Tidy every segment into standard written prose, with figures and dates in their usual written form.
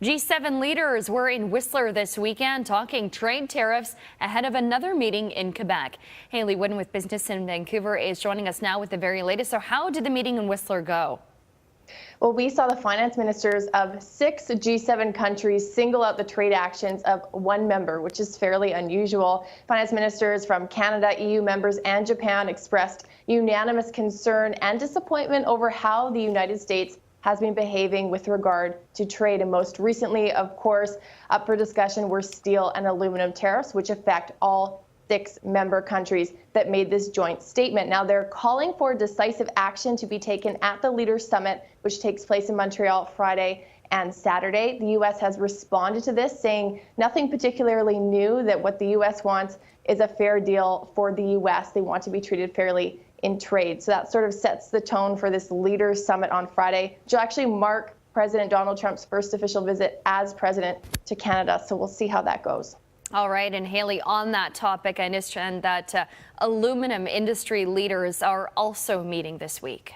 G7 leaders were in Whistler this weekend talking trade tariffs ahead of another meeting in Quebec. Hayley Woodin with Business in Vancouver is joining us now with the very latest. So how did the meeting in Whistler go? Well, we saw the finance ministers of 6 G7 countries single out the trade actions of one member, which is fairly unusual. Finance ministers from Canada, EU members, and Japan expressed unanimous concern and disappointment over how the United States has been behaving with regard to trade. And most recently, of course, up for discussion were steel and aluminum tariffs, which affect all 6 member countries that made this joint statement. Now, they're calling for decisive action to be taken at the Leaders Summit, which takes place in Montreal Friday and Saturday. The U.S. has responded to this, saying nothing particularly new, that what the U.S. wants is a fair deal for the U.S. They want to be treated fairly in trade. So that sort of sets the tone for this Leaders Summit on Friday, which will actually mark President Donald Trump's first official visit as president to Canada. So we'll see how that goes. All right, and Hayley, on that topic, I understand that aluminum industry leaders are also meeting this week.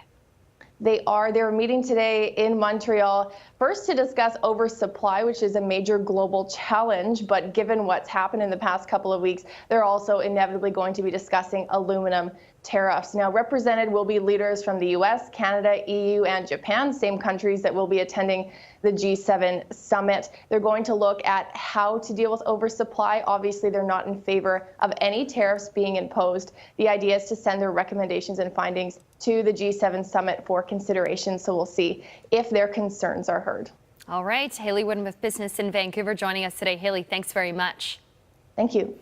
They're meeting today in Montreal, first to discuss oversupply, which is a major global challenge. But given what's happened in the past couple of weeks, they're also inevitably going to be discussing aluminum tariffs. Now, represented will be leaders from the U.S., Canada, EU, and Japan, same countries that will be attending the G7 summit. They're going to look at how to deal with oversupply. Obviously, they're not in favor of any tariffs being imposed. The idea is to send their recommendations and findings to the G7 summit for consideration. So we'll see if their concerns are heard. All right, Hayley Woodin with Business in Vancouver joining us today. Hayley, thanks very much. Thank you.